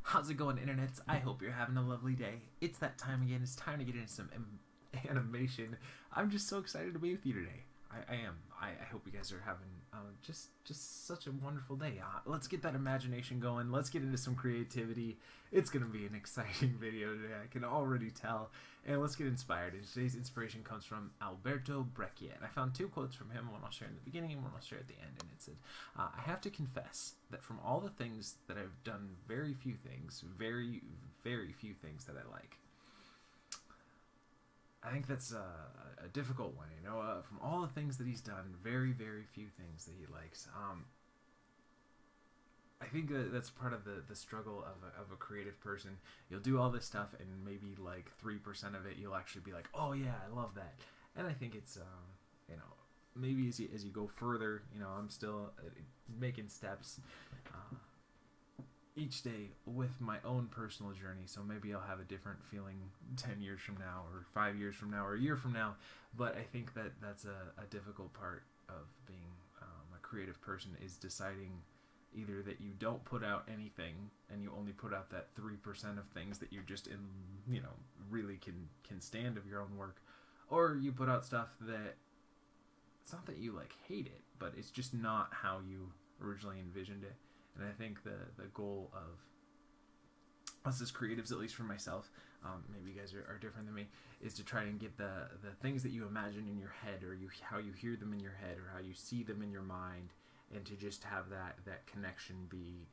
How's it going, internets? I hope you're having a lovely day. It's that time again. It's time to get into some animation. I'm just so excited to be with you today. I am. I hope you guys are having just such a wonderful day. Let's get that imagination going. Let's get into some creativity. It's going to be an exciting video today. I can already tell. And let's get inspired. And today's inspiration comes from Alberto Breccia. And I found two quotes from him. One I'll share in the beginning and one I'll share at the end. And it said, I have to confess that from all the things that I've done, very few things that I like. I think that's a difficult one, you know. From all the things that he's done, very few things that he likes. I think that's part of the struggle of a creative person. You'll do all this stuff, and maybe like 3% of it, you'll actually be like, oh yeah, I love that. And I think it's, maybe as you go further, I'm still making steps each day with my own personal journey, so maybe I'll have a different feeling 10 years from now, or 5 years from now, or a year from now. But I think that's a difficult part of being a creative person, is deciding either that you don't put out anything and you only put out that 3% of things that you just really can stand of your own work, or you put out stuff that it's not that you hate it, but it's just not how you originally envisioned it. And I think the goal of us as creatives, at least for myself, maybe you guys are different than me, is to try and get the things that you imagine in your head, or how you hear them in your head, or how you see them in your mind, and to just have that connection be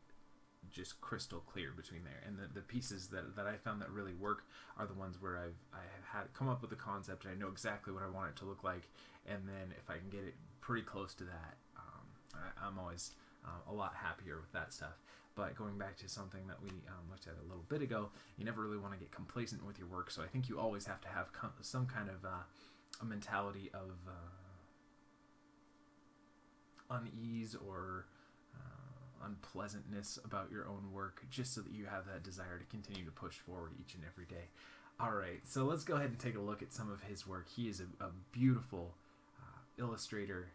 just crystal clear between there. And the pieces that I found that really work are the ones where I have had come up with a concept, and I know exactly what I want it to look like, and then if I can get it pretty close to that, I'm always a lot happier with that stuff. But going back to something that we looked at a little bit ago, you never really want to get complacent with your work, so I think you always have to have some kind of a mentality of unease or unpleasantness about your own work, just so that you have that desire to continue to push forward each and every day. Alright, so let's go ahead and take a look at some of his work. He is a beautiful illustrator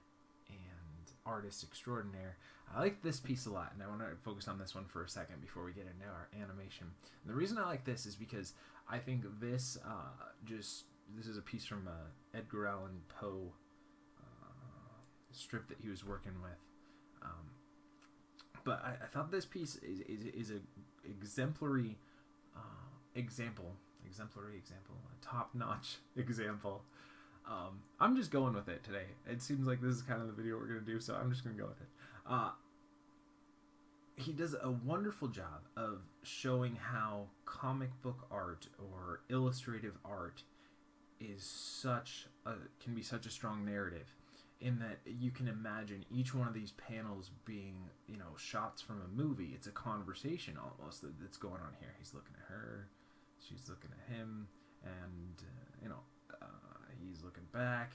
and artist extraordinaire. I like this piece a lot, and I want to focus on this one for a second before we get into our animation. And the reason I like this is because I think this this is a piece from Edgar Allan Poe strip that he was working with. But I thought this piece is a exemplary example, a top-notch example. I'm just going with it today. It seems like this is kind of the video we're going to do, so I'm just going to go with it. He does a wonderful job of showing how comic book art or illustrative art can be such a strong narrative, in that you can imagine each one of these panels being, shots from a movie. It's a conversation almost that's going on here. He's looking at her, she's looking at him, and he's looking back,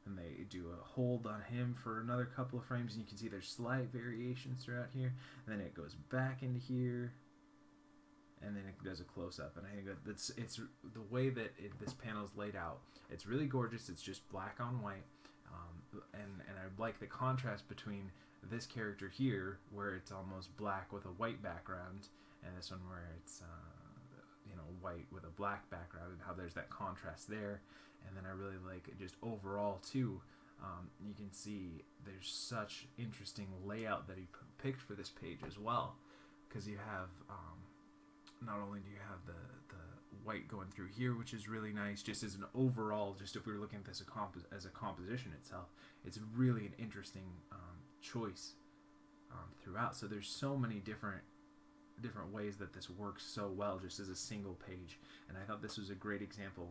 and they do a hold on him for another couple of frames, and you can see there's slight variations throughout here, and then it goes back into here, and then it does a close-up. And I think that it's the way that this panel is laid out. It's really gorgeous. It's just black on white, and I like the contrast between this character here, where it's almost black with a white background, and this one where it's white with a black background, and how there's that contrast there. And then I really like it just overall too. You can see there's such interesting layout that he picked for this page as well, because you have not only do you have the white going through here, which is really nice, just as an overall, just if we were looking at this as a composition itself, it's really an interesting choice throughout. So there's so many different ways that this works so well just as a single page, and I thought this was a great example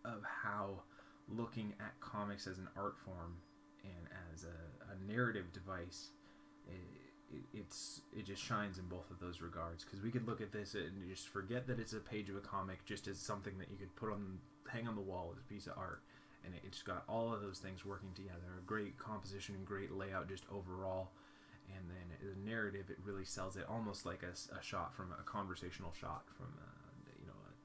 of how looking at comics as an art form and as a narrative device, it just shines in both of those regards. Because we could look at this and just forget that it's a page of a comic, just as something that you could hang on the wall as a piece of art, and it's got all of those things working together. A great composition and great layout just overall. And then the narrative, it really sells it almost like a shot from a conversational shot from a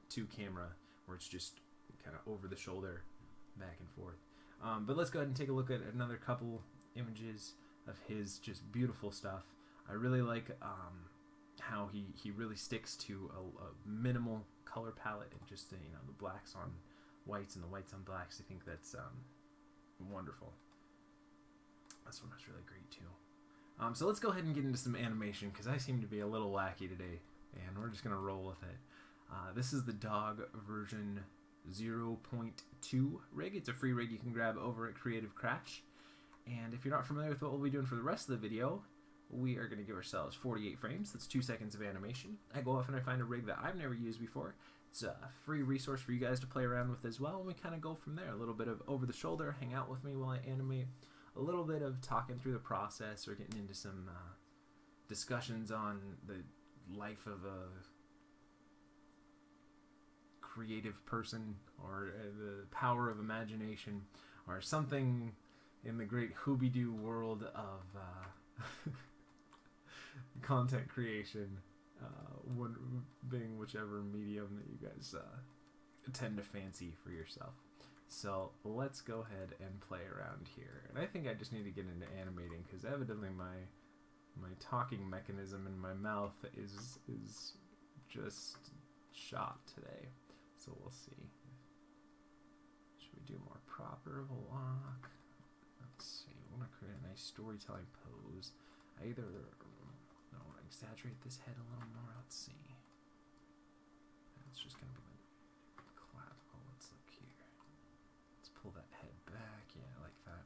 two camera, where it's just kind of over the shoulder, back and forth. But let's go ahead and take a look at another couple images of his just beautiful stuff. I really like how he really sticks to a minimal color palette and just the blacks on whites and the whites on blacks. I think that's wonderful. This one was really great too. So let's go ahead and get into some animation because I seem to be a little wacky today, and we're just gonna roll with it. This is the dog version 0.2 rig. It's a free rig you can grab over at Creative Crash. And if you're not familiar with what we'll be doing for the rest of the video, we are going to give ourselves 48 frames. That's 2 seconds of animation. I go off and I find a rig that I've never used before. It's a free resource for you guys to play around with as well, and we kind of go from there. A little bit of over the shoulder, hang out with me while I animate. A little bit of talking through the process or getting into some discussions on the life of a creative person, or the power of imagination, or something in the great Hoobie-Doo world of content creation, being whichever medium that you guys tend to fancy for yourself. So let's go ahead and play around here. And I think I just need to get into animating because evidently my talking mechanism in my mouth is just shot today. So we'll see. Should we do more proper of a walk? Let's see. I want to create a nice storytelling pose. I either want to exaggerate this head a little more. Let's see. It's just going to be the clavicle. Let's look here. Let's pull that head back. Yeah, I like that.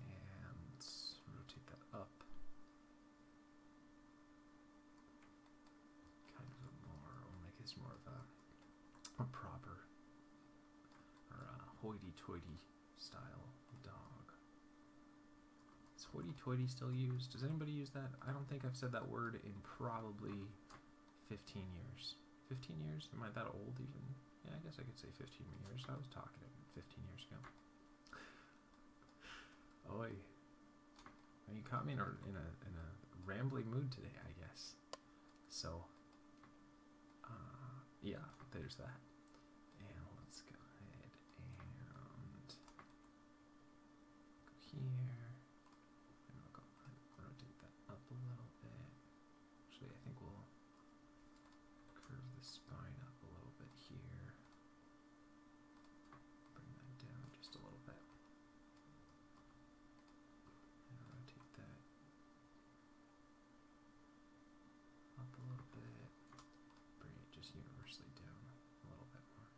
And let's rotate that up. Kind of we'll make this more of a proper or a hoity-toity style dog. Is hoity-toity still used? Does anybody use that? I don't think I've said that word in probably 15 years. 15 years? Am I that old even? Yeah, I guess I could say 15 years. I was talking 15 years ago. Oi. Well, you caught me in a rambly mood today, I guess. So, yeah, there's that. And let's go ahead and go here. And we'll go ahead and rotate that up a little bit. Actually, I think we'll curve the spine up a little bit here. Bring that down just a little bit. And rotate that up a little bit. Bring it just universally down a little bit more.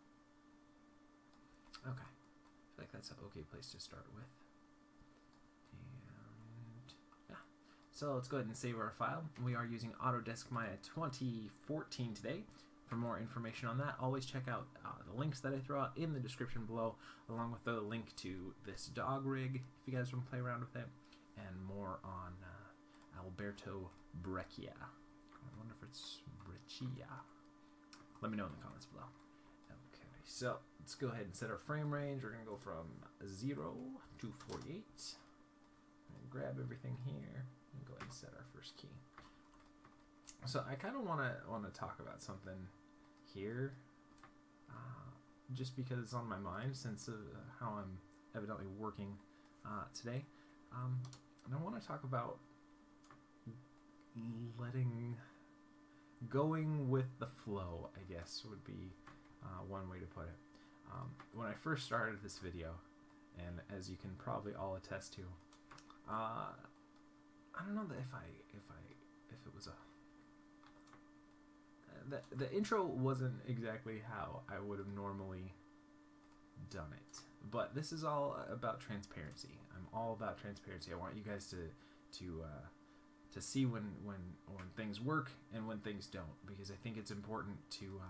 Okay. I feel like that's an okay place to start with. And yeah. So let's go ahead and save our file. We are using Autodesk Maya 2014 today. For more information on that, always check out the links that I throw out in the description below, along with the link to this dog rig, if you guys want to play around with it, and more on Alberto Breccia. I wonder if it's Breccia. Let me know in the comments below. Okay, so let's go ahead and set our frame range. We're going to go from 0 to 48. And grab everything here and go ahead and set our first key. So I kind of want to talk about something here, just because it's on my mind since how I'm evidently working today. And I want to talk about going with the flow, I guess would be one way to put it. When I first started this video, and as you can probably all attest to, I don't know that if it was a the intro wasn't exactly how I would have normally done it, but this is all about transparency. I'm all about transparency. I want you guys to see when things work and when things don't, because I think it's important to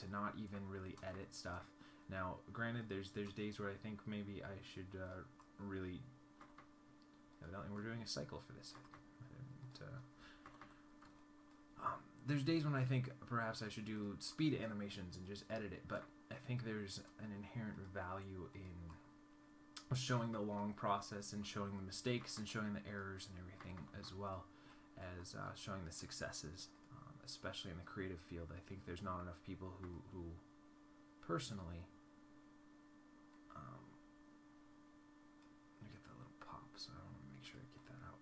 not even really edit stuff. Now, granted, there's days where I think maybe I should really. Evidently, we're doing a cycle for this. There's days when I think perhaps I should do speed animations and just edit it, but I think there's an inherent value in showing the long process and showing the mistakes and showing the errors and everything, as well as showing the successes, especially in the creative field. I think there's not enough people who personally, let me get that little pop, so I want to make sure I get that out.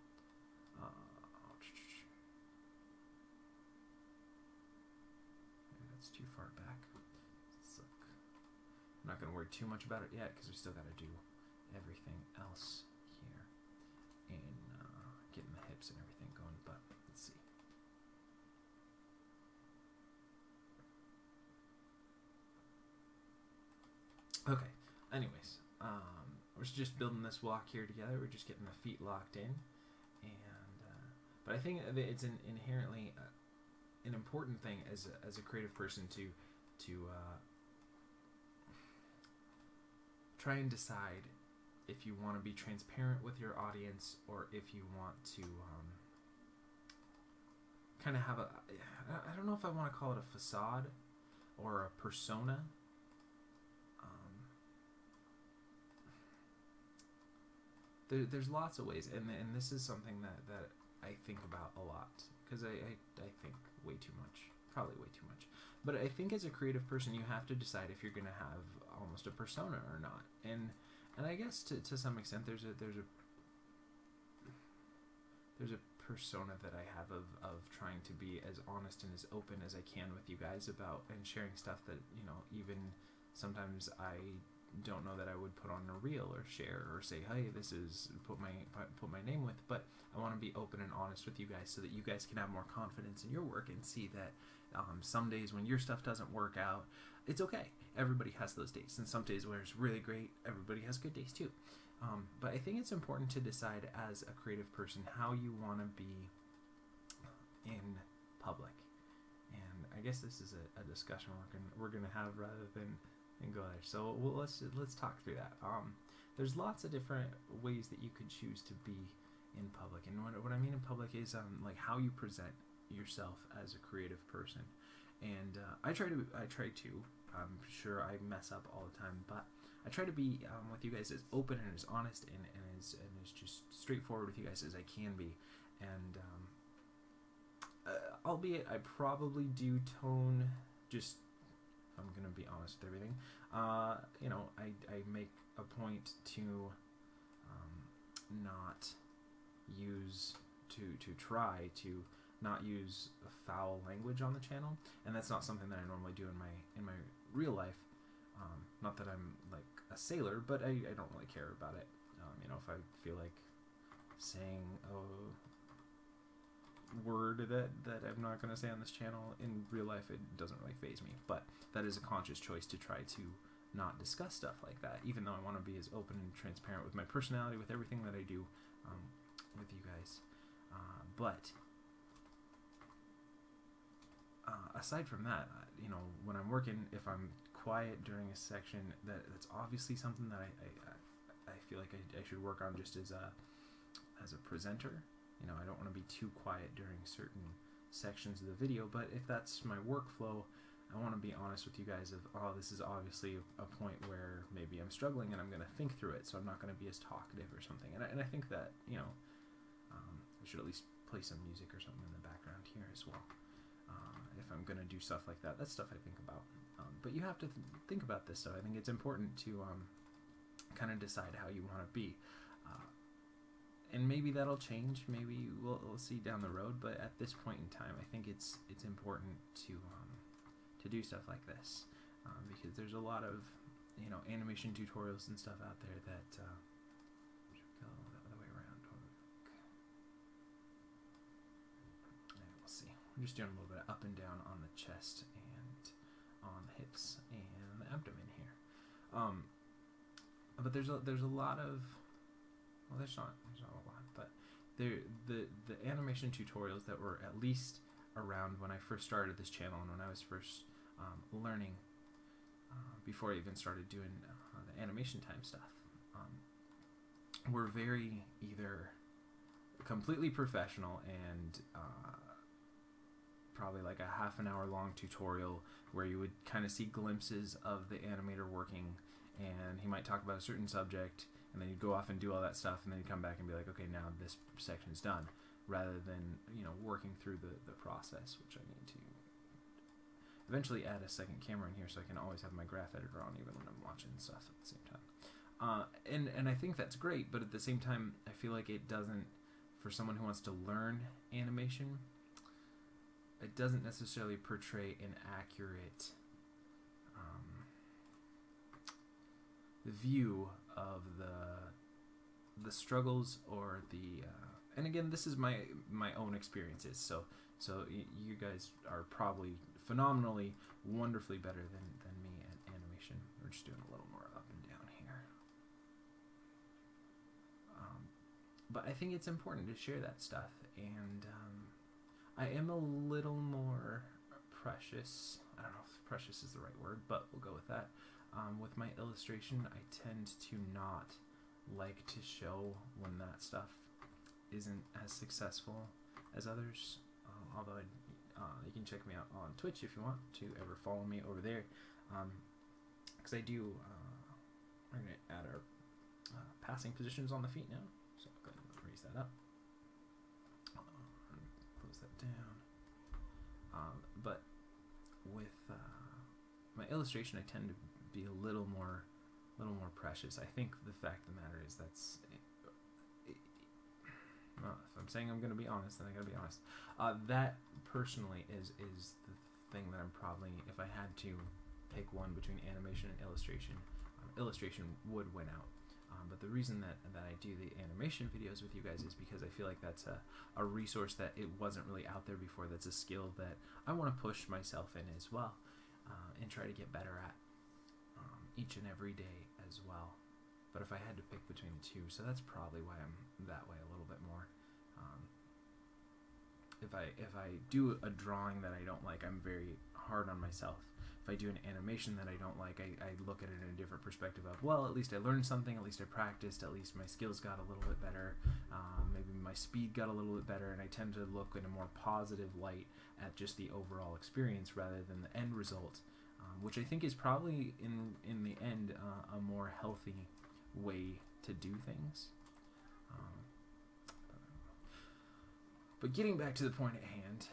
It's too far back. Let's look. I'm not going to worry too much about it yet because we still got to do everything else here in getting the hips and everything going, but let's see. Okay, anyways, we're just building this walk here together. We're just getting the feet locked in, and but I think it's inherently an important thing as a creative person to try and decide if you want to be transparent with your audience or if you want to kind of have a, I don't know if I want to call it a facade or a persona. There's lots of ways, and this is something that I think about a lot, because I think way too much, probably way too much. But I think as a creative person, you have to decide if you're going to have almost a persona or not. And I guess to some extent, there's a persona that I have of trying to be as honest and as open as I can with you guys about, and sharing stuff that, you know, even sometimes I don't know that I would put on a reel or share or say, hey, this is put my name with, but I want to be open and honest with you guys so that you guys can have more confidence in your work and see that some days when your stuff doesn't work out, it's okay. Everybody has those days, and some days where it's really great, everybody has good days too. But I think it's important to decide as a creative person how you want to be in public, and I guess this is a discussion we're gonna have rather than go there. So let's talk through that. There's lots of different ways that you could choose to be in public, and what I mean in public is like how you present yourself as a creative person. And I try to. I'm sure I mess up all the time, but I try to be with you guys as open and as honest and as just straightforward with you guys as I can be. And albeit I probably do tone just. I'm going to be honest with everything. You know, I make a point to not use, to try to not use foul language on the channel, and that's not something that I normally do in my real life. Not that I'm like a sailor, but I don't really care about it. You know, if I feel like saying a word that I'm not going to say on this channel in real life, it doesn't really faze me. But that is a conscious choice to try to not discuss stuff like that, even though I want to be as open and transparent with my personality, with everything that I do with you guys. But aside from that, you know, when I'm working, if I'm quiet during a section, that's obviously something that I feel like I should work on just as a presenter. You know, I don't want to be too quiet during certain sections of the video, but if that's my workflow, I want to be honest with you guys of, oh, this is obviously a point where maybe I'm struggling and I'm going to think through it, so I'm not going to be as talkative or something. And I think that, you know, I should at least play some music or something in the background here as well. If I'm going to do stuff like that, that's stuff I think about. But you have to think about this, so I think it's important to kind of decide how you want to be. And maybe that'll change. Maybe we'll see down the road. But at this point in time, I think it's important to do stuff like this, because there's a lot of, you know, animation tutorials and stuff out there that should go the other way around. And we'll see. I'm just doing a little bit of up and down on the chest and on the hips and the abdomen here. But there's a lot of, well, there's not a lot, but the animation tutorials that were at least around when I first started this channel and when I was first learning, before I even started doing the animation time stuff, were very either completely professional and probably like a half an hour long tutorial where you would kind of see glimpses of the animator working, and he might talk about a certain subject, and then you'd go off and do all that stuff, and then you'd come back and be like, okay, now this section's done, rather than, you know, working through the process, which I need to eventually add a second camera in here so I can always have my graph editor on even when I'm watching stuff at the same time. And I think that's great, but at the same time, I feel like it doesn't, for someone who wants to learn animation, it doesn't necessarily portray an accurate view of the struggles or the and again, this is my own experiences, so you guys are probably phenomenally, wonderfully better than me at animation. We're just doing a little more up and down here. But I think it's important to share that stuff, and I am a little more precious. I don't know if precious is the right word, but we'll go with that. With my illustration, I tend to not like to show when that stuff isn't as successful as others. Although you can check me out on Twitch if you want to ever follow me over there, because I do. We're going to add our passing positions on the feet now, so I'll go ahead and raise that up. Close that down. But with my illustration, I tend to be a little more precious. I think the fact of the matter is well, if I'm saying I'm going to be honest, then I got to be honest. That personally is the thing that I'm probably, if I had to pick one between animation and illustration, illustration would win out. But the reason that I do the animation videos with you guys is because I feel like that's a resource that it wasn't really out there before. That's a skill that I want to push myself in as well, and try to get better at each and every day as well. But if I had to pick between the two, so that's probably why I'm that way a little bit more. If I do a drawing that I don't like, I'm very hard on myself. If I do an animation that I don't like, I look at it in a different perspective of, well, at least I learned something, at least I practiced, at least my skills got a little bit better, maybe my speed got a little bit better, and I tend to look in a more positive light at just the overall experience rather than the end result, which I think is probably, in the end, a more healthy way to do things. But getting back to the point at hand,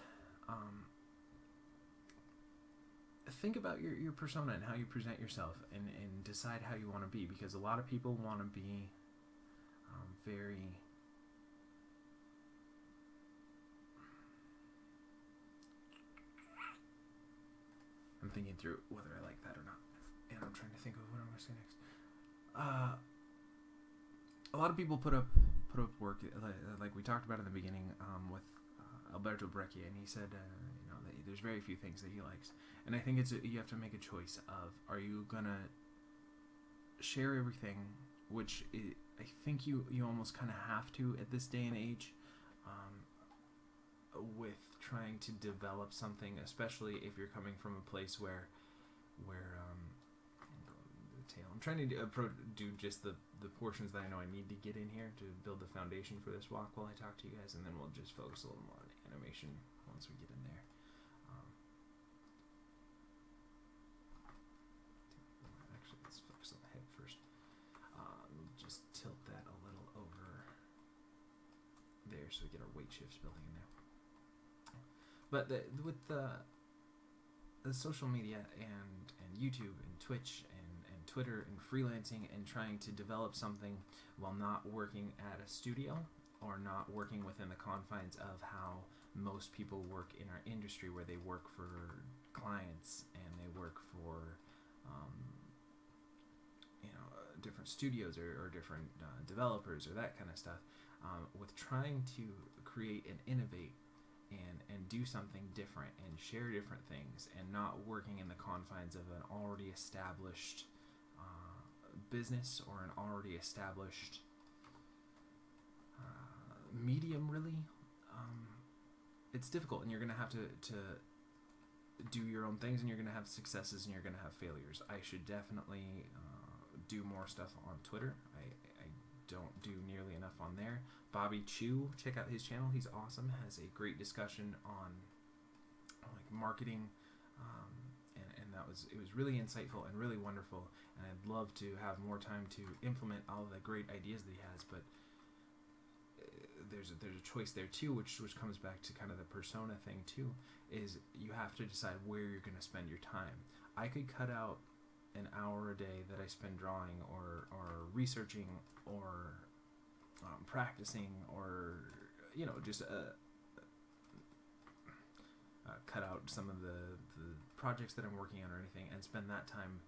think about your persona and how you present yourself, and decide how you want to be, because a lot of people want to be very I'm thinking through whether I like that or not, and I'm trying to think of what I'm going to say next. A lot of people put up work, like we talked about in the beginning, with Alberto Breccia, and he said that there's very few things that he likes, and I think you have to make a choice of, are you gonna share everything, which I think you almost kind of have to at this day and age, with trying to develop something, especially if you're coming from a place where I'm trying to do just the portions that I know I need to get in here to build the foundation for this walk while I talk to you guys, and then we'll just focus a little more on animation once we get in there. Actually, let's focus on the head first. Just tilt that a little over there so we get our weight shifts building in there. But with the social media and YouTube and Twitch and Twitter and freelancing and trying to develop something while not working at a studio or not working within the confines of how most people work in our industry, where they work for clients and they work for different studios or different developers or that kind of stuff, with trying to create and innovate and do something different and share different things, and not working in the confines of an already established business or an already established medium, really. It's difficult, and you're going to have to do your own things, and you're going to have successes and you're going to have failures. I should definitely do more stuff on Twitter. I don't do nearly enough on there. Bobby Chu, check out his channel. He's awesome. Has a great discussion on like marketing, and it was really insightful and really wonderful. And I'd love to have more time to implement all of the great ideas that he has. But there's a choice there too, which comes back to kind of the persona thing too. Is you have to decide where you're going to spend your time. I could cut out an hour a day that I spend drawing or researching or practicing, or just cut out some of the projects that I'm working on or anything, and spend that time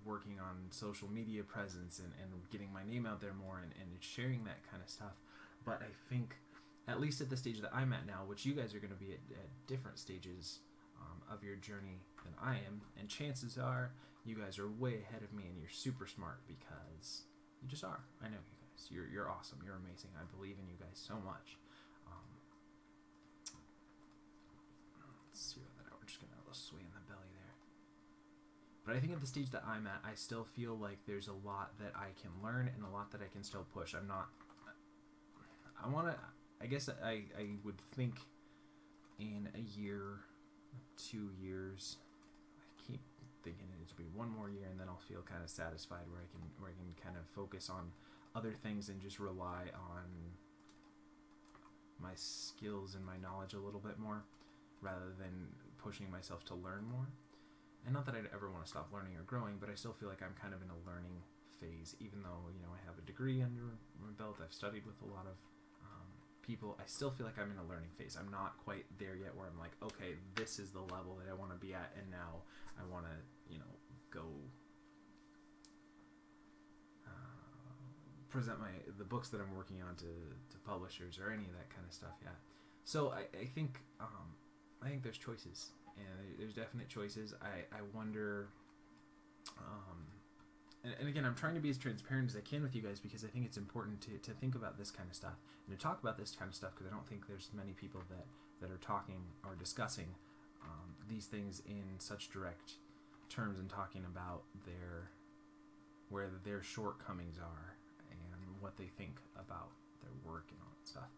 working on social media presence and getting my name out there more and sharing that kind of stuff. But I think, at least at the stage that I'm at now, which you guys are going to be at different stages of your journey than I am, and chances are you guys are way ahead of me and you're super smart, because you just are. I know you guys. You're awesome. You're amazing. I believe in you guys so much. Let's zero that out. We're just going to have a little sway in the belly there. But I think at the stage that I'm at, I still feel like there's a lot that I can learn and a lot that I can still push. I guess I would think in a year, 2 years, I keep thinking it to be one more year, and then I'll feel kind of satisfied where I can kind of focus on other things and just rely on my skills and my knowledge a little bit more, rather than pushing myself to learn more. And not that I'd ever want to stop learning or growing, but I still feel like I'm kind of in a learning phase, even though, I have a degree under my belt. I've studied with a lot of people. I still feel like I'm in a learning phase. I'm not quite there yet where I'm like, okay, this is the level that I want to be at, and now I want to, go present the books that I'm working on to publishers or any of that kind of stuff yet. So I think there's choices. And there's definite choices. I wonder, and again, I'm trying to be as transparent as I can with you guys, because I think it's important to think about this kind of stuff and to talk about this kind of stuff, because I don't think there's many people that are talking or discussing these things in such direct terms and talking about where their shortcomings are and what they think about their work and all that stuff.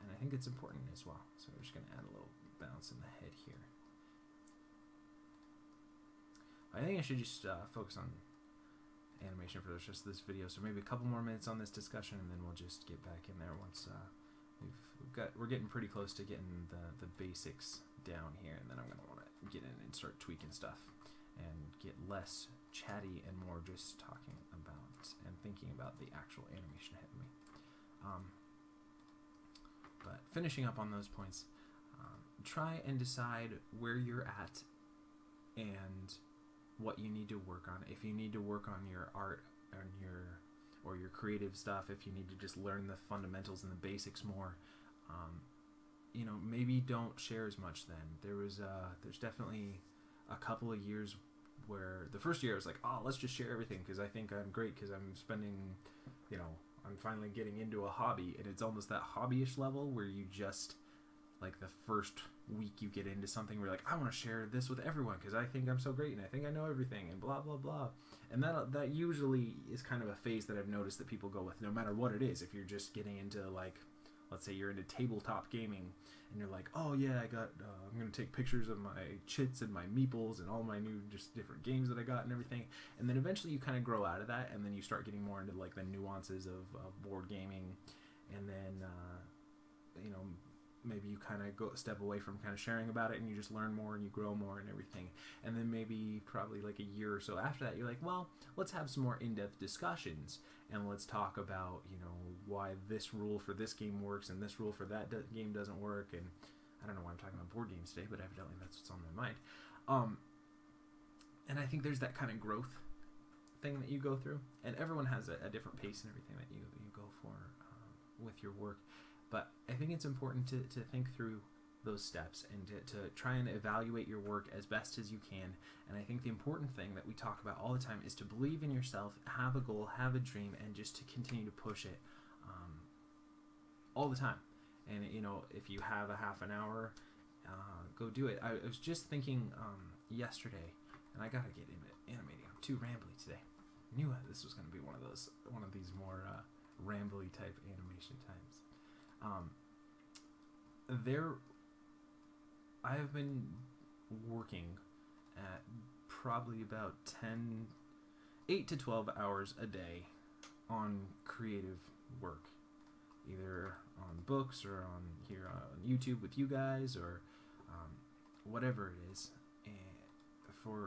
And I think it's important as well. So we're just going to add a little bounce in the head here. I think I should just focus on animation for just this video, so maybe a couple more minutes on this discussion, and then we'll just get back in there once we're getting pretty close to getting the basics down here, and then I'm going to want to get in and start tweaking stuff and get less chatty and more just talking about and thinking about the actual animation ahead of me. But finishing up on those points, try and decide where you're at and what you need to work on. If you need to work on your art and your creative stuff, if you need to just learn the fundamentals and the basics more, maybe don't share as much then. There's definitely a couple of years where the first year I was like, oh, let's just share everything because I think I'm great, because I'm spending, I'm finally getting into a hobby, and it's almost that hobbyish level where you just, like, the first week you get into something where you're like, I want to share this with everyone because I think I'm so great and I think I know everything and blah blah blah. And that usually is kind of a phase that I've noticed that people go with, no matter what it is. If you're just getting into, like, let's say you're into tabletop gaming and you're like, oh yeah, I'm gonna take pictures of my chits and my meeples and all my new just different games that I got and everything, and then eventually you kind of grow out of that, and then you start getting more into, like, the nuances of board gaming, and then maybe you kind of step away from kind of sharing about it, and you just learn more and you grow more and everything. And then maybe probably like a year or so after that, you're like, well, let's have some more in-depth discussions, and let's talk about, why this rule for this game works and this rule for that game doesn't work. And I don't know why I'm talking about board games today, but evidently that's what's on my mind. And I think there's that kind of growth thing that you go through, and everyone has a different pace and everything that you go for with your work. But I think it's important to think through those steps and to try and evaluate your work as best as you can. And I think the important thing that we talk about all the time is to believe in yourself, have a goal, have a dream, and just to continue to push it all the time. And, if you have a half an hour, go do it. I was just thinking yesterday, and I got to get animating. I'm too rambly today. I knew this was going to be one of these more rambly type animation times. I have been working at probably about 8 to 12 hours a day on creative work, either on books or on here on YouTube with you guys, or whatever it is, and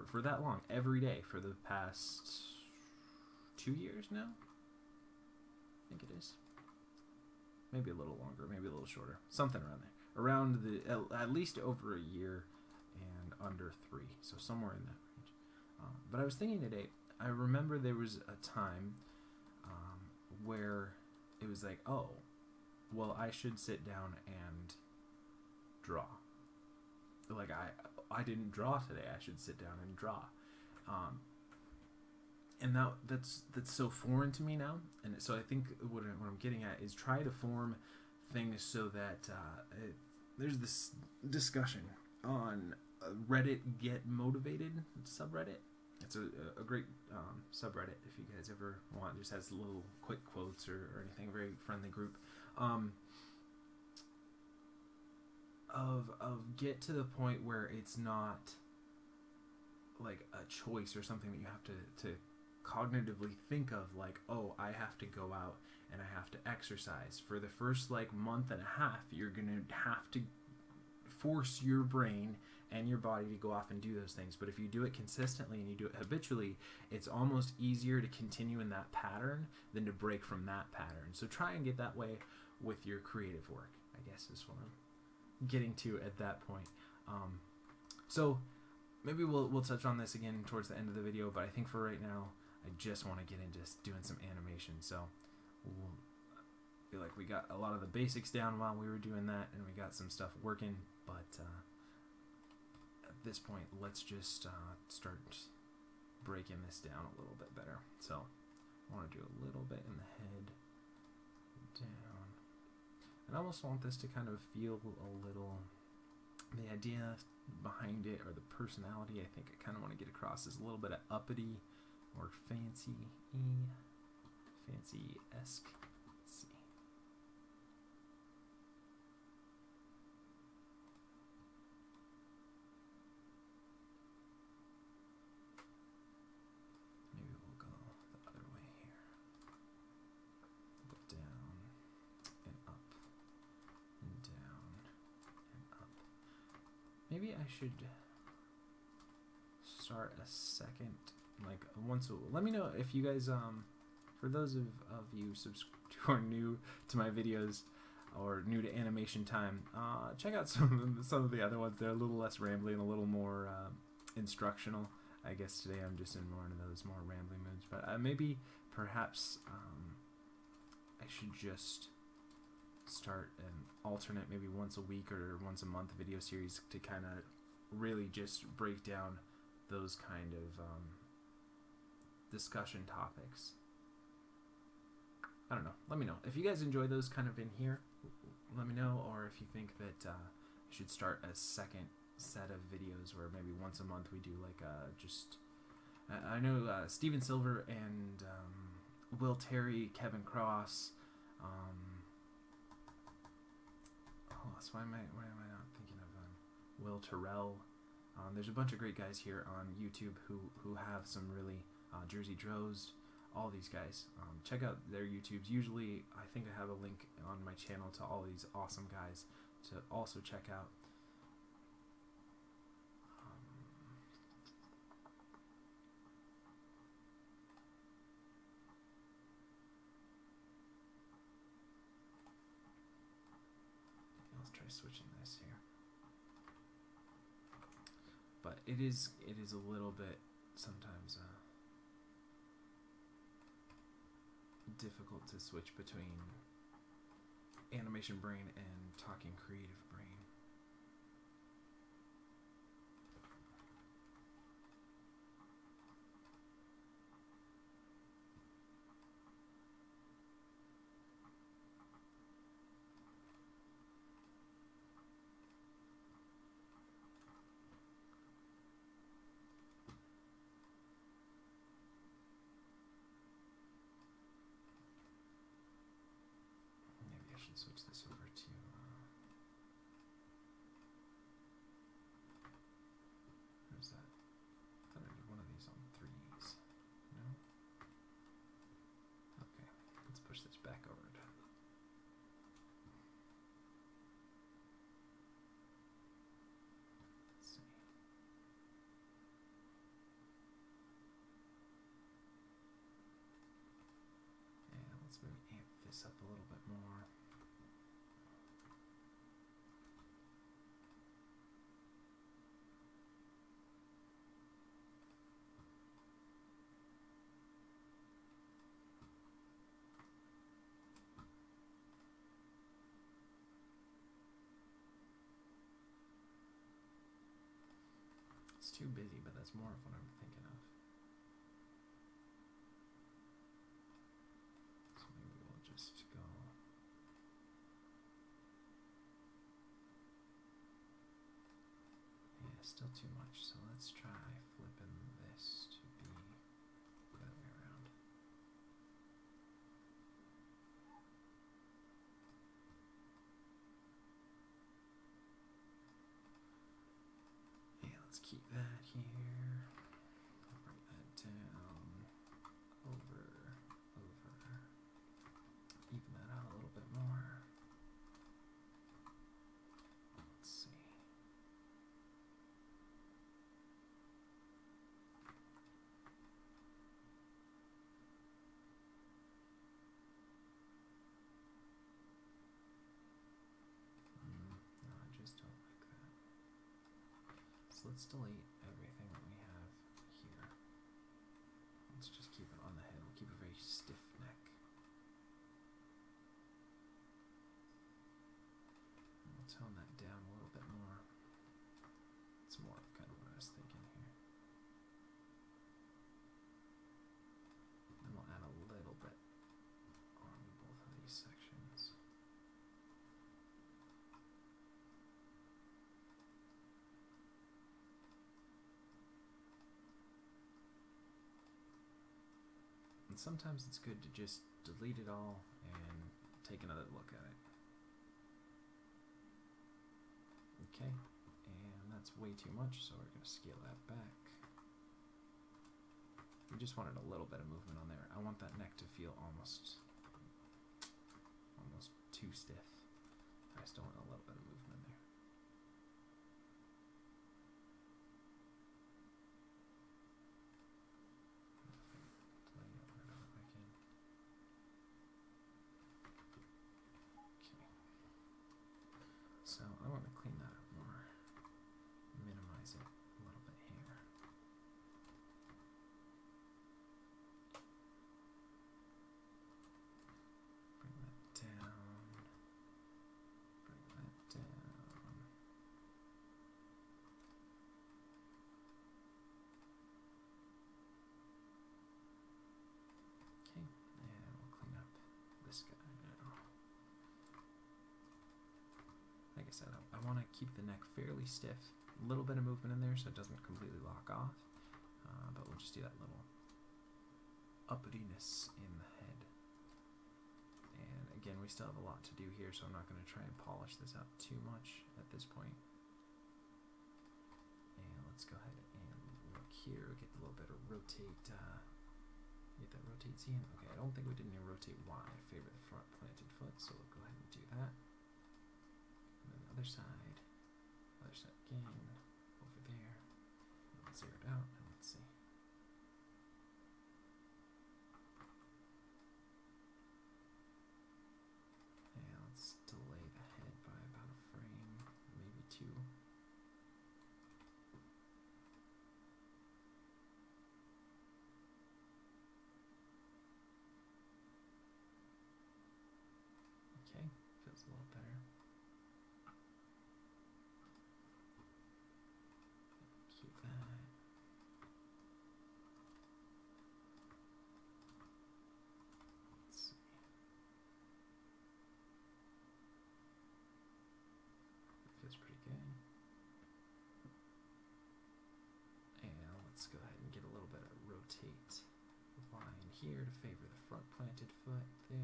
for that long, every day for the past 2 years now, I think it is. Maybe a little longer, maybe a little shorter, something around there. around at least over a year and under 3, so somewhere in that range. But I was thinking today, I remember there was a time where it was like, oh, well, I should sit down and draw. Like, I didn't draw today. I should sit down and draw. And that's so foreign to me now. And so I think what I'm getting at is try to form things so that there's this discussion on Reddit Get Motivated subreddit. It's a great subreddit if you guys ever want. It just has little quick quotes or anything. Very friendly group. Of get to the point where it's not like a choice or something that you have to cognitively think of, like, oh, I have to go out and I have to exercise. For the first like month and a half, you're gonna have to force your brain and your body to go off and do those things. But if you do it consistently and you do it habitually, it's almost easier to continue in that pattern than to break from that pattern. So try and get that way with your creative work, I guess is what I'm getting to at that point. So maybe we'll touch on this again towards the end of the video, but I think for right now, I just want to get into doing some animation. So I feel like we got a lot of the basics down while we were doing that, and we got some stuff working, but at this point, let's just start breaking this down a little bit better. So I want to do a little bit in the head, down, and I almost want this to kind of feel a little, the idea behind it, or the personality I think I kind of want to get across, is a little bit of uppity or fancy-esque. Let's see. Maybe we'll go the other way here. Go down and up and down and up. Maybe I should start a second, like once let me know if you guys for those of you who are new to my videos or new to animation time, check out some of the other ones. They're a little less rambly and a little more instructional. I guess today I'm just in more of those more rambling moods, but maybe perhaps I should just start an alternate, maybe once a week or once a month video series to kind of really just break down those kind of discussion topics. I don't know. Let me know. If you guys enjoy those kind of in here, let me know. Or if you think that I should start a second set of videos where maybe once a month we do like just... I know Steven Silver and Will Terry, Kevin Cross. Why am I not thinking of Will Terrell? There's a bunch of great guys here on YouTube who have some really Jersey Droz, all these guys. Check out their YouTubes. Usually, I think I have a link on my channel to all these awesome guys to also check out. Let's try switching this here. But it is a little bit sometimes difficult to switch between animation brain and talking creative brain. Switch this over to where's that? I thought I did one of these on 3s. No? Okay, let's push this back over to let's see. Yeah, let's maybe amp this up a little bit more. It's too busy, but that's more of what I'm thinking of. So maybe we'll just go. Yeah, still too much. So let's try flipping this to be the other way around. Yeah, let's keep that here. I'll bring that down. Over. Even that out a little bit more. Let's see. No, I just don't like that. So let's delete everything that we have here. Let's just keep it on the head. We'll keep a very stiff neck. And we'll tone that down a little bit more. It's more of kind of what I was thinking here. And we'll add a little bit on both of these sections. And sometimes it's good to just delete it all and take another look at it. Okay, and that's way too much, so we're going to scale that back. We just wanted a little bit of movement on there. I want that neck to feel almost too stiff. I still want a little bit of movement in there. So I want to clean that up more, minimize it a little bit here. Bring that down, bring that down. Okay, and we'll clean up this guy now. Like I said, I want to keep the neck fairly stiff. A little bit of movement in there so it doesn't completely lock off. But we'll just do that little uppityness in the head. And again, we still have a lot to do here, so I'm not going to try and polish this out too much at this point. And let's go ahead and look here, get a little bit of rotate. Get that rotate scene. Okay, I don't think we did any rotate Y. Favor the front planted foot, so we'll go ahead and do that. Other side again, over there, let's zero it out, and let's see. Yeah, let's delay the head by about a frame, maybe two. Okay, feels a little better. Keep that. Let's see. That feels pretty good. And let's go ahead and get a little bit of rotate line here to favor the front planted foot. There.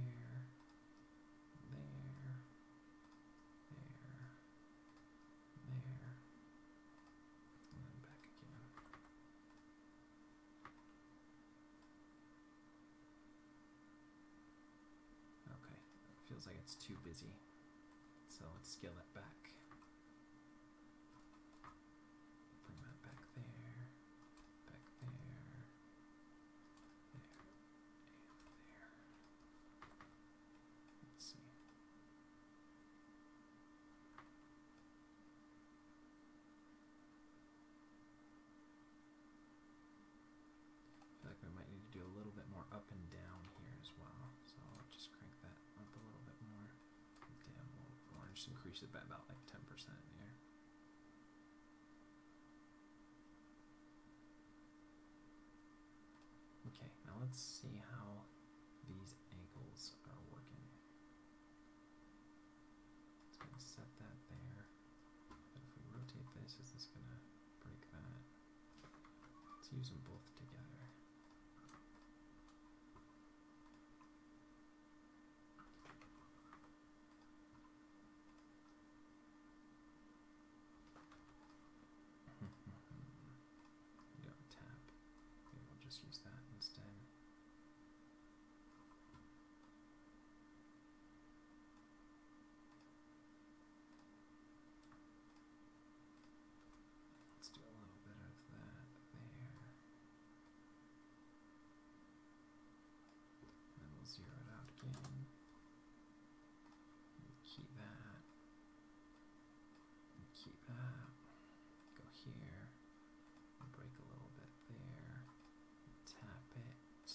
And then back again. Okay, it feels like it's too busy, so let's scale that back. Bring that back there, and there. Let's see. I feel like we might need to do a little bit more up and down here as well. So I'll just crank that up a little bit more, down a little more, and just increase it by about like 10% here. Okay, now let's see how these ankles are working. It's going to set that there. But if we rotate this, is this going to break that? Let's use them both together. We don't tap. Maybe we'll just use that instead. Let's do a little bit of that there. And then we'll zero it out again. And key that. And key that. Go here. And break a little bit there. And tap it.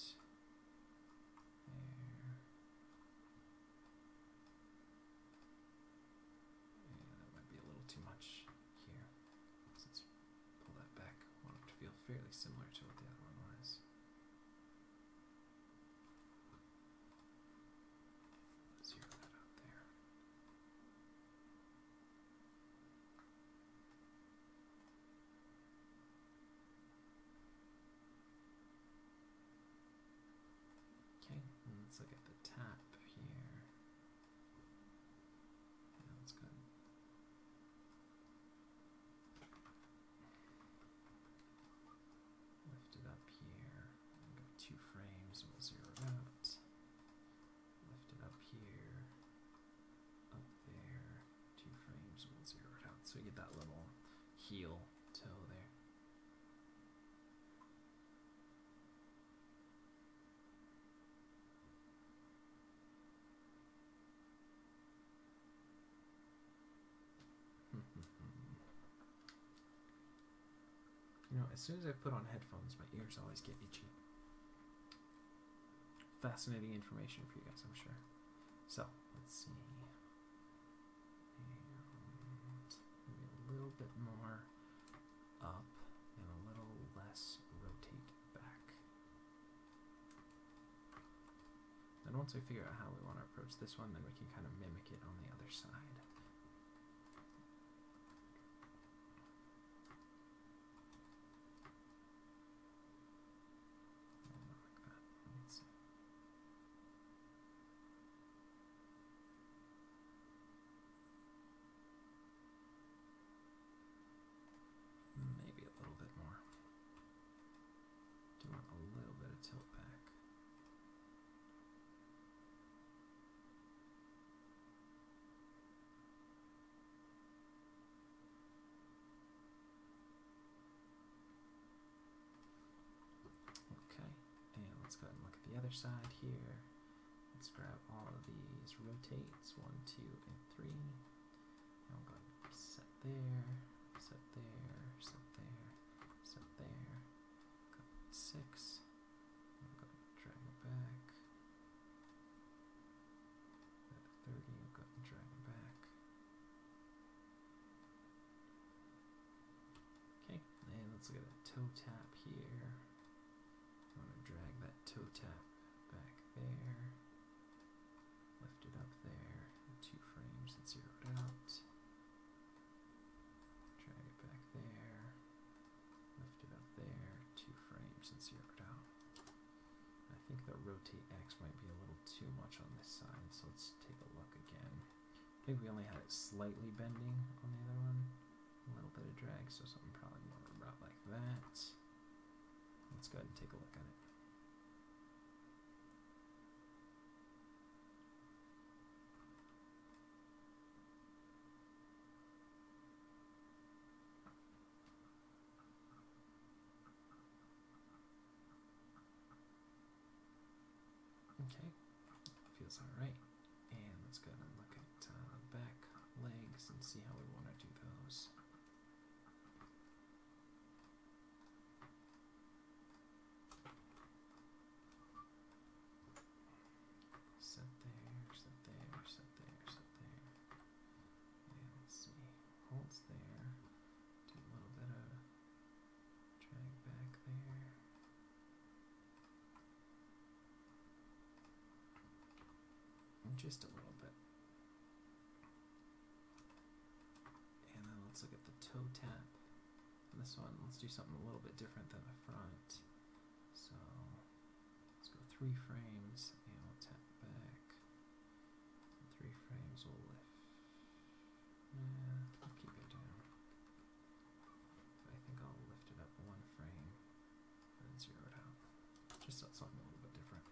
There. Yeah, that might be a little too much here. So let's pull that back. I want it to feel fairly similar to what the other one was. Zero that out there. Okay, and let's look at the tap here. Yeah, that's good. Lift it up here. And go 2 frames, and we'll zero it out. Lift it up here. Up there. 2 frames, and we'll zero it out. So we get that little heel toe there. You know, as soon as I put on headphones, my ears always get itchy. Fascinating information for you guys, I'm sure. So, let's see. And maybe a little bit more up and a little less rotate back. Then once we figure out how we want to approach this one, then we can kind of mimic it on the other side. Maybe a little bit more. Do you want a little bit of tilt back? Okay, and let's go ahead and look at the other side here. Let's grab all of these rotates, 1, 2, and 3. Now we'll go set there, set there, set there, set there. Go 6. We'll go drag it back. At 30, we'll go and drag it back. Okay, and let's look at a toe tap here. I want to drag that toe tap back there. Lift it up there. 2 frames and zero it out. Drag it back there. Lift it up there. 2 frames and zero it out. I think the rotate X might be a little too much on this side, so let's take a look again. I think we only had it slightly bending on the other one. A little bit of drag, so something probably more about like that. Let's go ahead and take a look at it. Okay, feels alright. And let's go ahead and look at back legs and see how we want to do those. Set there, set there, set there, set there. And let's see, holds there. Do a little bit of drag back there. just a little bit. And then let's look at the toe tap. This one, let's do something a little bit different than the front. So let's go 3 frames and we'll tap back. 3 frames will lift. I'll keep it down. I think I'll lift it up 1 frame and then zero it out. Just something a little bit different.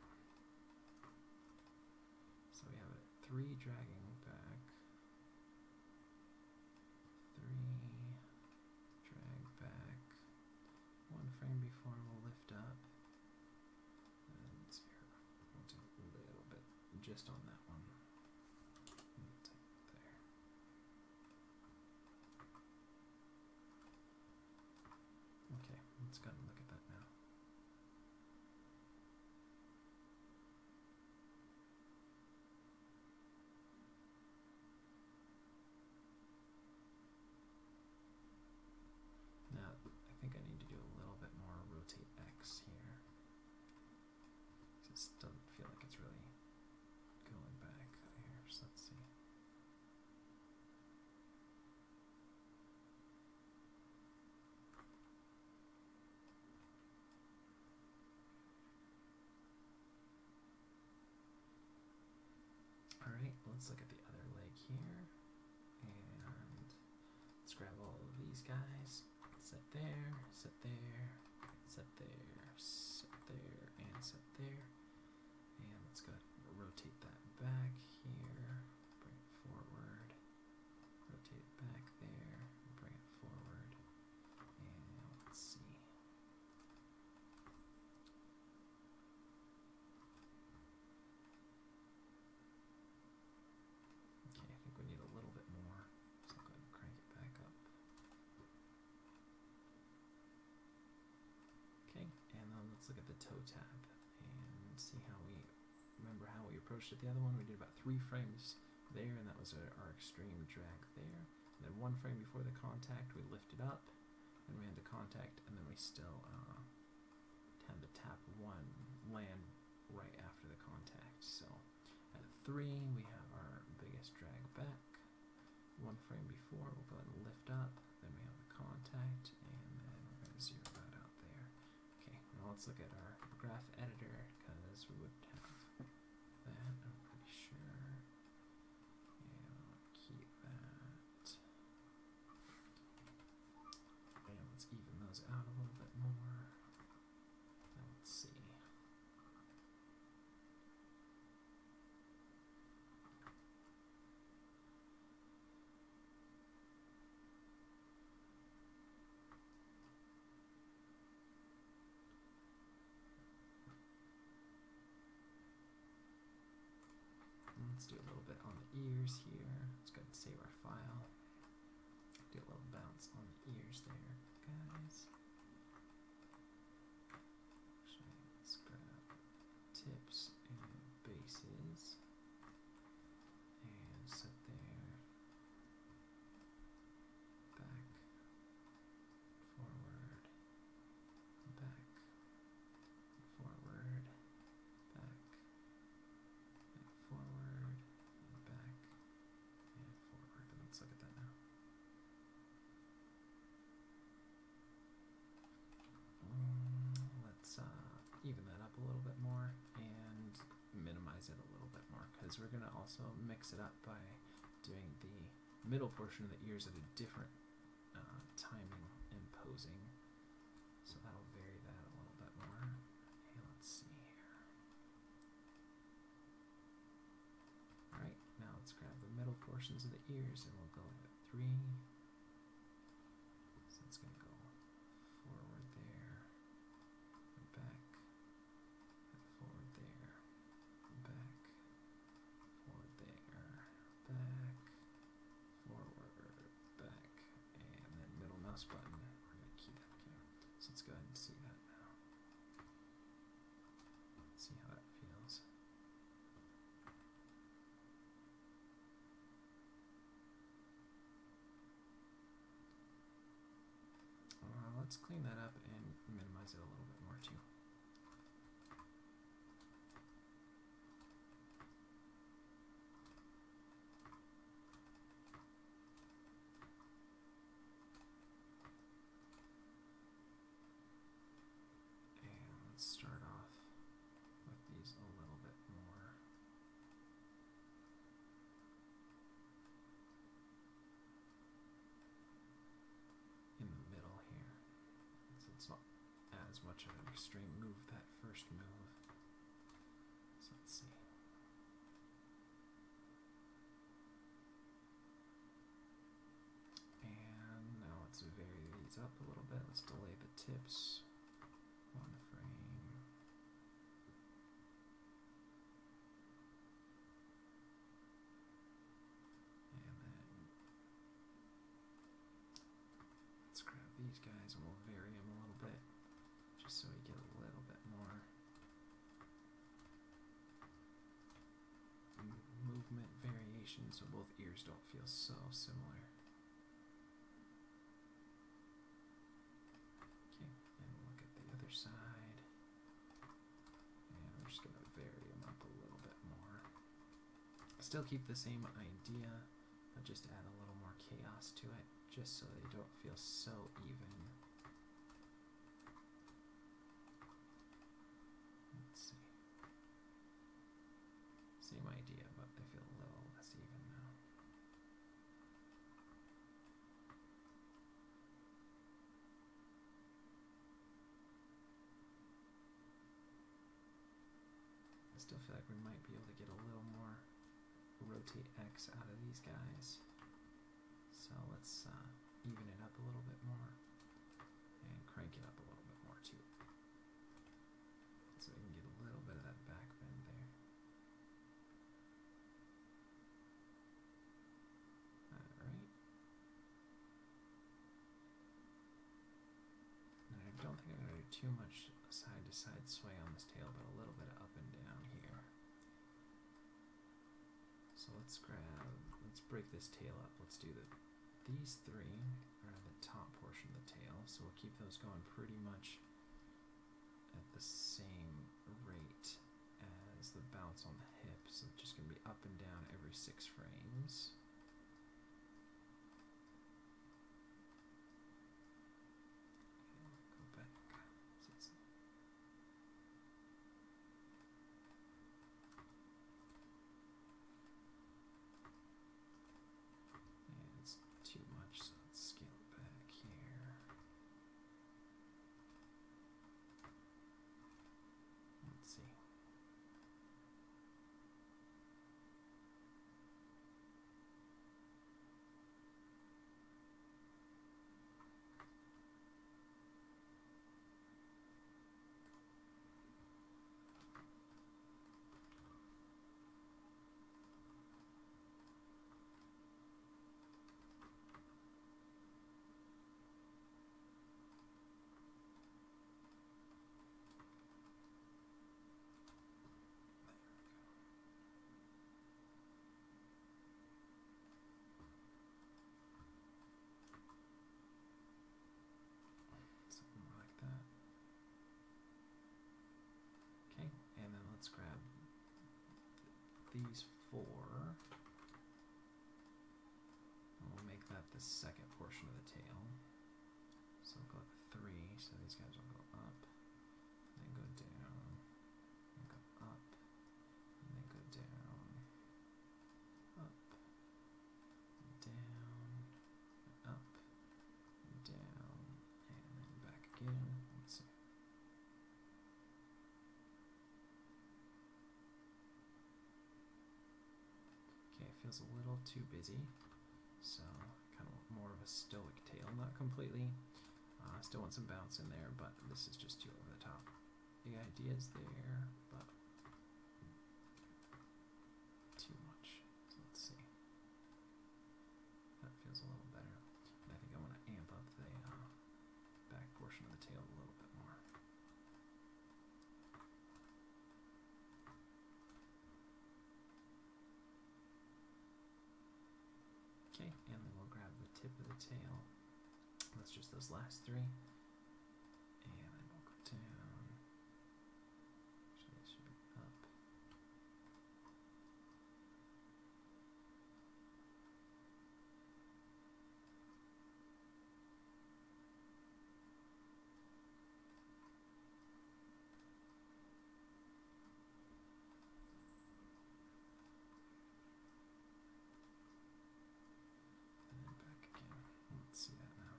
So we have it 3 dragging back. 3 drag back. 1 frame before we'll lift up. And zero. We'll do a little bit just on that one. There. Okay, let's go and look at that now. Now, I think I need to do a little bit more rotate X here. This doesn't feel like it's really going back here, so let's see. Alright, let's look at the other leg here. And let's grab all of these guys. Set there, set there, set there, set there, and set there. And let's go ahead and rotate that back here. Bring it forward. Rotate it back there. Bring it forward. And let's see. Okay, I think we need a little bit more. So I'll go ahead and crank it back up. Okay, and then let's look at the toe tap and see how we remember how we approached it. The other one we did about 3 frames there, and that was our extreme drag there. And then 1 frame before the contact, we lifted up, and we had the contact, and then we still had the tap 1 land right after the contact. So at 3, we have our biggest drag back. 1 frame before, we'll go ahead and lift up, then we have the contact, and then we're going to zero that out there. Okay, now let's look at our graph editor, because we would have that, I'm pretty sure. Yeah, I'll keep that. And let's even those out a little bit more. Now let's see. Let's do a little bit on the ears here. Let's go ahead and save our file. Do a little bounce on the ears there, guys. Actually, let's grab tips and bases and set there. Back, forward, back, forward, back, and forward, and back, and forward. And let's look at that now. Let's even that up a little bit more and minimize it a little bit more, because we're going to also mix it up by doing the middle portion of the ears at a different timing and posing. So that'll vary that a little bit more. Okay, let's see here. Alright, now let's grab the middle portions of the ears and we'll go at 3. So it's going to go forward there, and back, and forward there, and back, forward there, back, forward, back, and then middle mouse button. We're going to keep that again. So let's go ahead and see that now. Let's see how that feels. Let's clean that up and minimize it a little bit more too. it's not as much of an extreme move, that first move. So let's see. And now let's vary these up a little bit. Let's delay the tips 1 frame. And then let's grab these guys and we'll vary them a little bit, just so we get a little bit more movement variation, so both ears don't feel so similar. Okay, and we'll look at the other side, and we're just going to vary them up a little bit more. Still keep the same idea, but just add a little more chaos to it, just so they don't feel so even. Let's see. Same idea, but they feel a little less even now. I still feel like we might be able to get a little more rotate X out of these guys. So let's even it up a little bit more and crank it up a little bit more too. So we can get a little bit of that back bend there. Alright. And I don't think I'm going to do too much side to side sway on this tail, but a little bit of up and down here. So let's break this tail up. Let's do these 3 are the top portion of the tail, so we'll keep those going pretty much at the same rate as the bounce on the hip. So it's just going to be up and down every 6 frames. Go back. So it's too much, so let's scale it back here. Let's see. Something more like that. Okay, and then let's grab these 4. And we'll make that the second portion of the tail. So we'll go up 3, so these guys will go up, then go down, and go up, and then go down, up, down, up, down, and then back again. Let's see. Okay, it feels a little too busy, so kind of more of a stoic tail, not completely. Still want some bounce in there, but this is just too over the top. The idea is there, but too much. So let's see. That feels a little better. And I think I want to amp up the back portion of the tail a little bit more. Okay, and then we'll grab the tip of the tail. That's just those last 3. And then we'll go down. Actually, it should be up. And then back again. Let's see that now.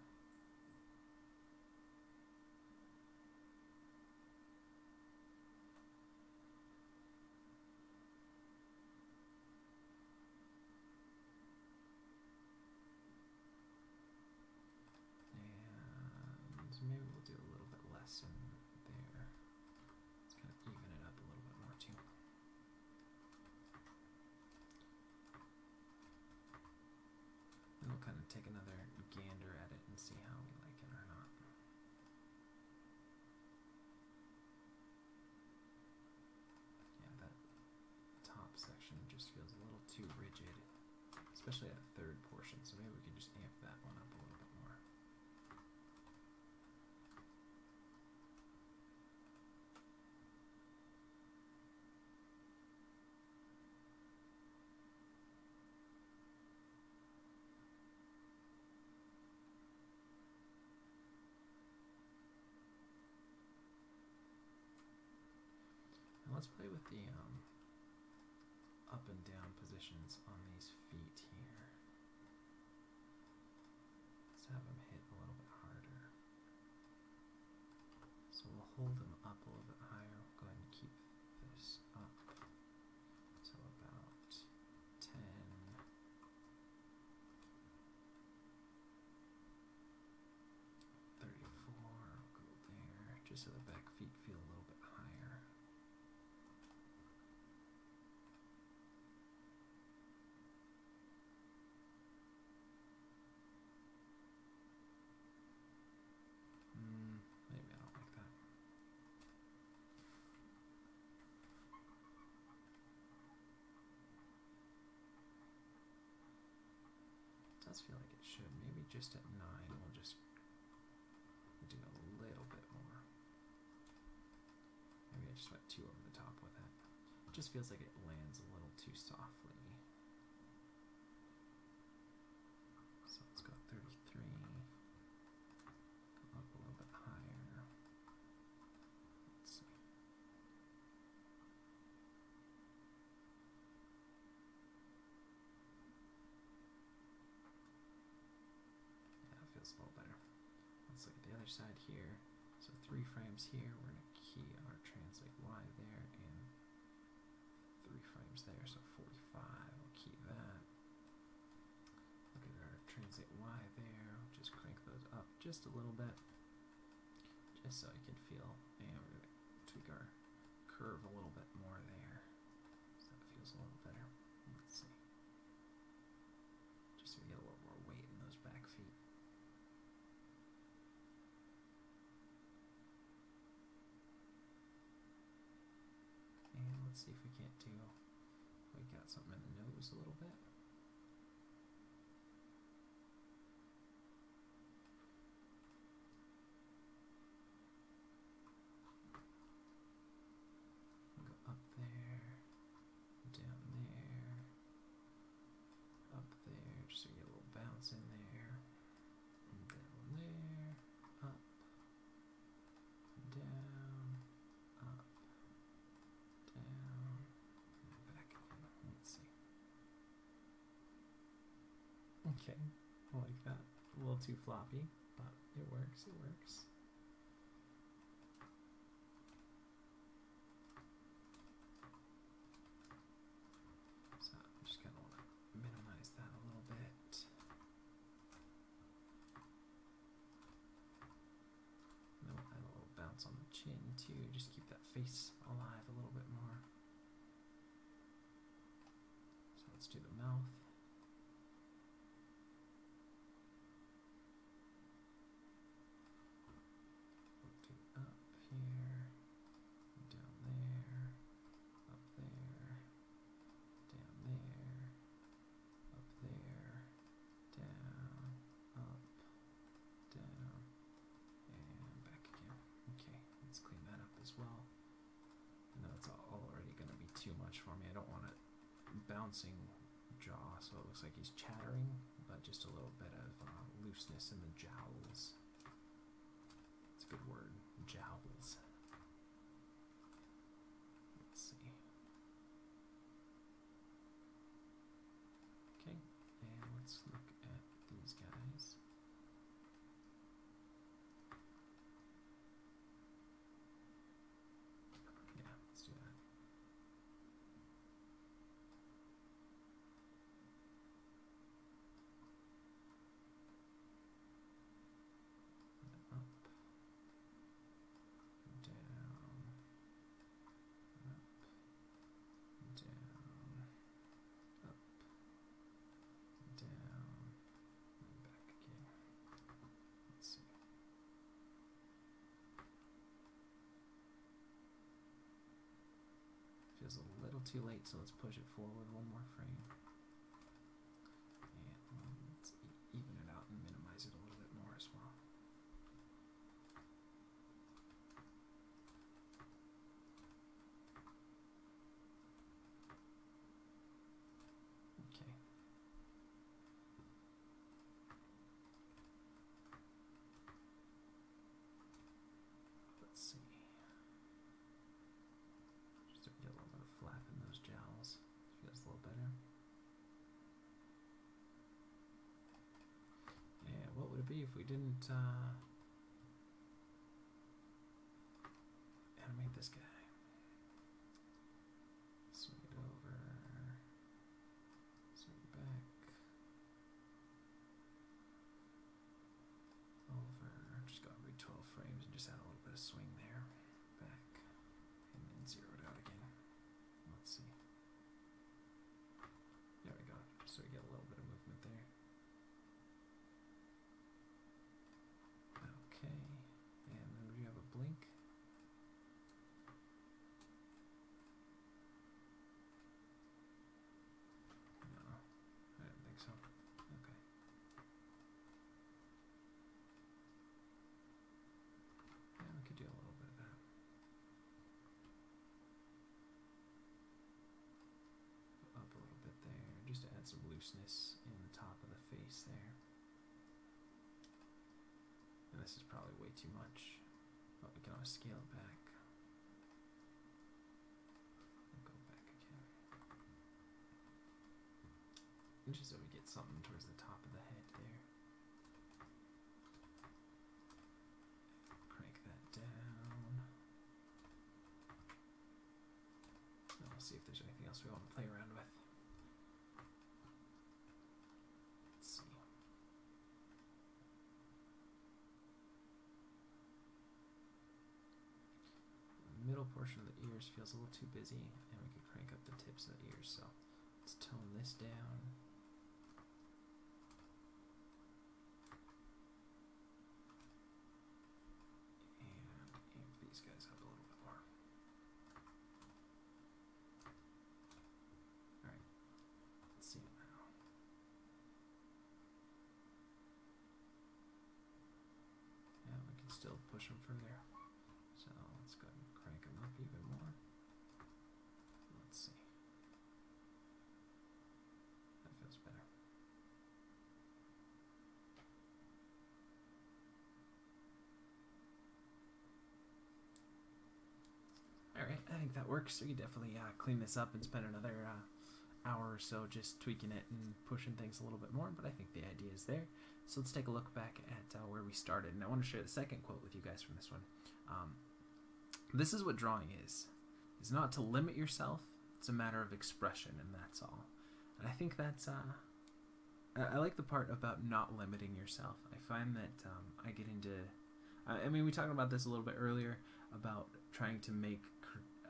this and there. Let's kind of even it up a little bit more too. And we'll kind of take another gander at it and see how we like it or not. Yeah, that top section just feels a little too rigid, especially that third portion, so maybe we can just amp that one up a little bit more. And let's play with the up and down positions on these feet here. Let's have them hit a little bit harder. So we'll hold them up a little bit higher. Go ahead and keep this up to about 10. 34, go there, just so the back feet feel a little bit higher. Maybe I don't like that. It does feel like it should. Maybe just at 9 we'll just do a little bit more. Maybe I just went too over the top with it. It just feels like it lands a little too softly. So let's go 33. Go up a little bit higher. Let's see. Yeah, that feels a little better. Let's look at the other side here. So 3 frames here, we're going to key our translate Y there, and 3 frames there, so 45, we'll key that. Look at our translate Y there, just crank those up just a little bit, just so I can feel, and we're going to tweak our curve a little bit more there, so that feels a little better. Let's see. Just so we get a little more weight in those back feet. And let's see if we can't do, we got something in the nose a little bit. We'll go up there, down there, up there, just so you get a little bounce in there, and down there, up, down, up, down, and back again. Let's see. Okay, I like that. A little too floppy, but it works, it works. So I'm just gonna want to minimize that a little bit. And then we'll add a little bounce on the chin too, just keep that face alive a little bit more. So let's do the mouth. We'll do up here, down there, up there, down there, up there, down, up, down, and back again. Okay, let's clean that up as well. I know it's already going to be too much for me. I don't want it bouncing jaw, so it looks like he's chattering, but just a little bit of looseness in the jowls. It's a good word, jowls. Let's see. Okay, and let's look at these guys. Yeah, let's do that. little too late, so let's push it forward one more frame. And let's even it out and minimize it a little bit more as well. Okay. Let's see. Just to get a little bit of flap in those jowls. Feels a little better. Yeah, what would it be if we didn't animate this guy? Swing it over. Swing it back. Over. Just go every 12 frames and just add a little bit of swing there. Back. And then zero it out again. Let's see. There we go. Just so we get a little bit of movement there. Okay. And then do you have a blink? No. I didn't think so. Okay. Yeah, we could do a little bit of that. Go up a little bit there, just to add some looseness in the top of the face there. And this is probably way too much, but we can always scale it back. We'll go back again. And just so we get something towards the top of the head there. Crank that down. And we'll see if there's anything else we want to play around with. Let's see. The middle portion of the ears feels a little too busy, and we can crank up the tips of the ears, so let's tone this down. And amp these guys up a little bit more. Alright, let's see it now. Yeah, we can still push them further. So let's go ahead and crank them up even more. Let's see. That feels better. Alright, I think that works. We can definitely clean this up and spend another hour or so just tweaking it and pushing things a little bit more, but I think the idea is there. So let's take a look back at where we started, and I want to share the second quote with you guys from this one. This is what drawing is. It's not to limit yourself, it's a matter of expression, and that's all. And I think that's, I like the part about not limiting yourself. I find that I get into, I mean, we talked about this a little bit earlier, about trying to make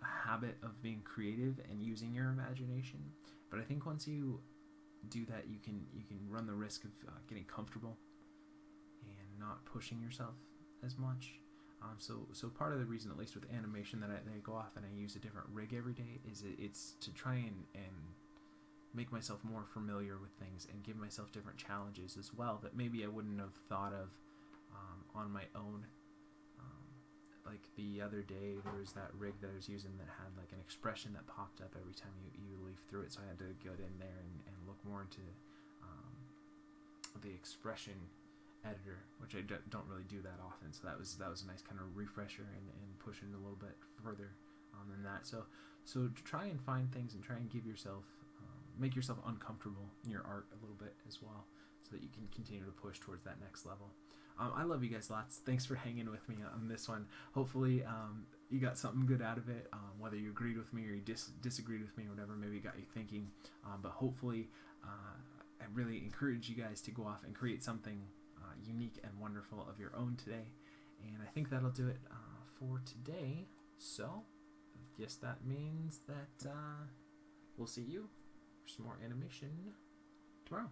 a habit of being creative and using your imagination. But I think once you do that, you can run the risk of getting comfortable and not pushing yourself as much. So part of the reason, at least with animation, that I go off and I use a different rig every day is it's to try and make myself more familiar with things and give myself different challenges as well that maybe I wouldn't have thought of on my own. Like the other day, there was that rig that I was using that had like an expression that popped up every time you leaf through it, so I had to get in there and look more into the expression editor, which I don't really do that often, so that was a nice kind of refresher and pushing a little bit further than that. So try and find things and try and give yourself, make yourself uncomfortable in your art a little bit as well, so that you can continue to push towards that next level. I love you guys lots. Thanks for hanging with me on this one. Hopefully you got something good out of it, whether you agreed with me or you disagreed with me or whatever, maybe it got you thinking. But hopefully I really encourage you guys to go off and create something unique and wonderful of your own today. And I think that'll do it for today. So I guess that means that we'll see you for some more animation tomorrow.